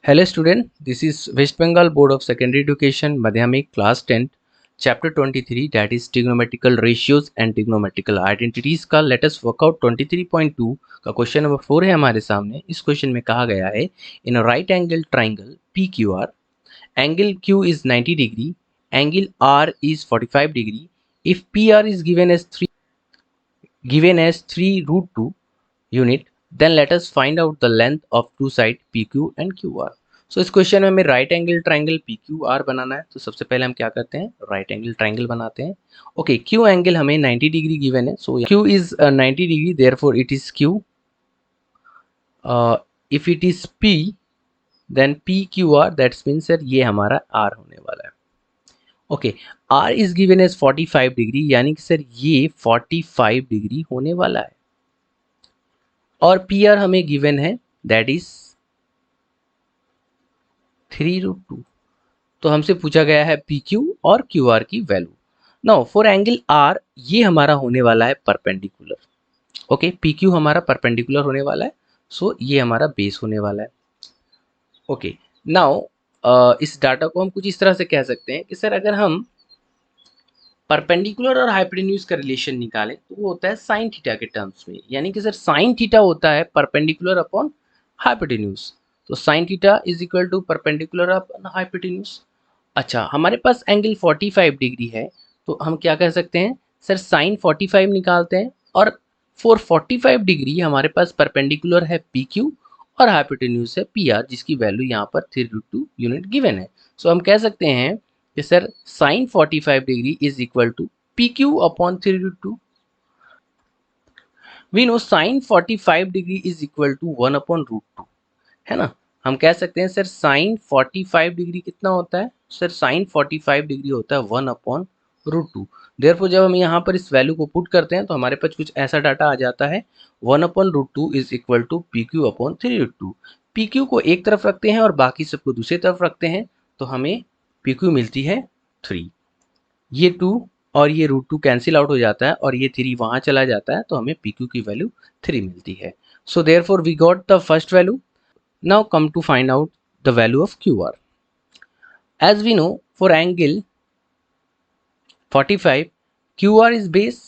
Hello student, this is West Bengal Board of Secondary Education Madhyamik class 10 chapter 23 that is trigonometrical ratios and trigonometrical identities का let us work out 23.2 का question number 4 है हमारे सामने। इस question में कहा गया है in right angle triangle PQR angle Q is 90 degree, angle R is 45 degree. If PR is given as 3 root 2 unit, then let us find out the length of two side PQ and QR. सो इस question में हमें right angle triangle PQR बनाना है। तो सबसे पहले हम क्या करते हैं, राइट एंगल ट्राइंगल बनाते हैं। ओके, Q एंगल हमें 90 डिग्री गिवन है, so Q is 90 degree, therefore it is Q। If it is P then PQR, that's mean sir ये हमारा R होने वाला है। Okay, R is given as 45 degree, यानी कि सर ये 45 डिग्री होने वाला है। और PR हमें गिवन है दैट इज 3√2। तो हमसे पूछा गया है PQ और QR की value. Now for angle R ये हमारा होने वाला है परपेंडिकुलर। ओके, PQ हमारा परपेंडिकुलर होने वाला है, सो ये हमारा बेस होने वाला है। ओके, नाउ इस डाटा को हम कुछ इस तरह से कह सकते हैं कि सर अगर हम परपेंडिकुलर और हाइपोटेन्यूज का रिलेशन निकालें तो वो होता है साइन थीटा के टर्म्स में, यानी कि सर साइन थीटा होता है परपेंडिकुलर अपॉन हाइपोटेन्यूज। तो sine theta is equal to perpendicular upon hypotenuse. अच्छा, हमारे पास एंगल 45 डिग्री है, तो हम क्या कह सकते हैं सर, साइन 45 निकालते हैं और फॉर 45 डिग्री हमारे पास परपेंडिकुलर है PQ और हाइपोटेन्यूज है PR, जिसकी वैल्यू यहाँ पर 3√2 यूनिट गिवन है। सो हम कह सकते हैं कि sir sine 45 degree is equal to PQ upon 3√2। We know sine 45 degree is equal to 1 upon √2, है ना। हम कह सकते हैं सर साइन 45 डिग्री कितना होता है, सर साइन 45 डिग्री होता है 1 अपॉन √2। देयरफॉर जब हम यहाँ पर इस वैल्यू को पुट करते हैं तो हमारे पास कुछ ऐसा डाटा आ जाता है, 1 upon √2 is equal to PQ upon 3√2। PQ को एक तरफ रखते हैं और बाकी सबको दूसरी तरफ रखते हैं, तो हमें PQ मिलती है 3। ये 2 और ये √2 कैंसिल आउट हो जाता है और ये 3 वहाँ चला जाता है, तो हमें PQ की वैल्यू 3 मिलती है। So therefore we got the first value. Now come to find out the value of QR. As we know, for angle 45 QR is base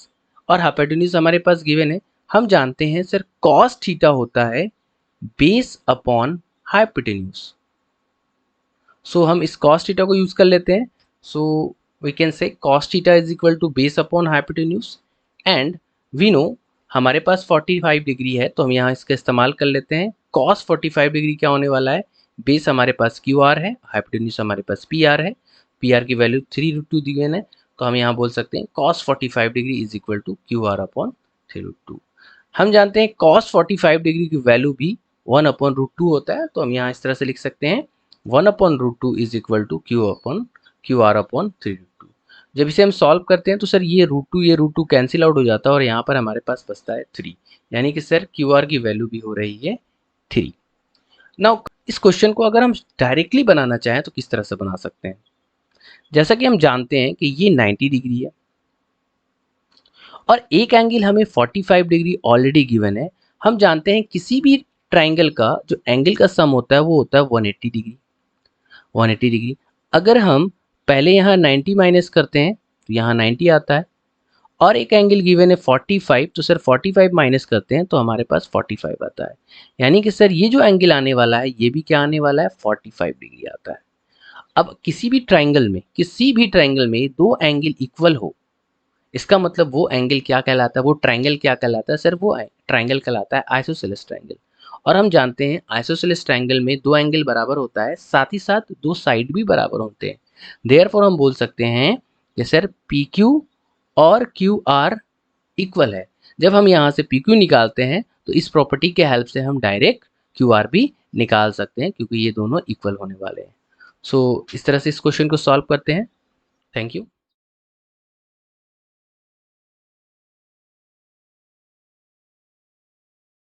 और हाइपोटेन्यूज हमारे पास गिवन है। हम जानते हैं सर cos थीटा होता है बेस अपॉन हाइपोटेन्यूज। सो हम इस cos थीटा को यूज कर लेते हैं। So we can say cos theta is equal to base upon hypotenuse and we know हमारे पास 45 डिग्री है, तो हम यहाँ इसका इस्तेमाल कर लेते हैं। cos 45 डिग्री क्या होने वाला है, बेस हमारे पास QR है, हाइपोटेन्यूज हमारे पास PR है। PR की वैल्यू 3√2 दी गई है, तो हम यहाँ बोल सकते हैं cos 45 degree is equal to QR upon 3√2। हम जानते हैं cos 45 डिग्री की वैल्यू भी 1 अपॉन √2 होता है, तो हम यहाँ इस तरह से लिख सकते हैं 1 upon √2 is equal to QR upon 3√2। जब इसे हम सॉल्व करते हैं तो सर ये √2 कैंसिल आउट हो जाता है और यहाँ पर हमारे पास बचता है 3, यानी कि सर QR की वैल्यू भी हो रही है 3। नाउ इस क्वेश्चन को अगर हम डायरेक्टली बनाना चाहें तो किस तरह से बना सकते हैं। जैसा कि हम जानते हैं कि ये 90 डिग्री है और एक एंगल हमें 45 डिग्री ऑलरेडी गिवन है। हम जानते हैं किसी भी ट्राइंगल का जो एंगल का सम होता है वो होता है 180 डिग्री। 180 डिग्री अगर हम पहले यहाँ 90 माइनस करते हैं तो यहाँ 90 आता है और एक एंगल गिवन है 45, तो सर 45 माइनस करते हैं तो हमारे पास 45 आता है, यानी कि सर ये जो एंगल आने वाला है ये भी क्या आने वाला है, 45 डिग्री आता है। अब किसी भी ट्राइंगल में दो एंगल इक्वल हो, इसका मतलब वो एंगल क्या कहलाता है, वो ट्राइंगल क्या कहलाता है सर, वो ट्राइंगल कहलाता है आइसोसेलेस ट्राइंगल। और हम जानते हैं आइसोसेलेस ट्राइंगल में दो एंगल बराबर होता है, साथ ही साथ दो साइड भी बराबर होते हैं। देयरफॉर हम बोल सकते हैं कि सर PQ और QR इक्वल है। जब हम यहाँ से PQ निकालते हैं तो इस प्रॉपर्टी के हेल्प से हम डायरेक्ट QR भी निकाल सकते हैं, क्योंकि ये दोनों इक्वल होने वाले हैं। सो इस तरह से इस क्वेश्चन को सॉल्व करते हैं। Thank you.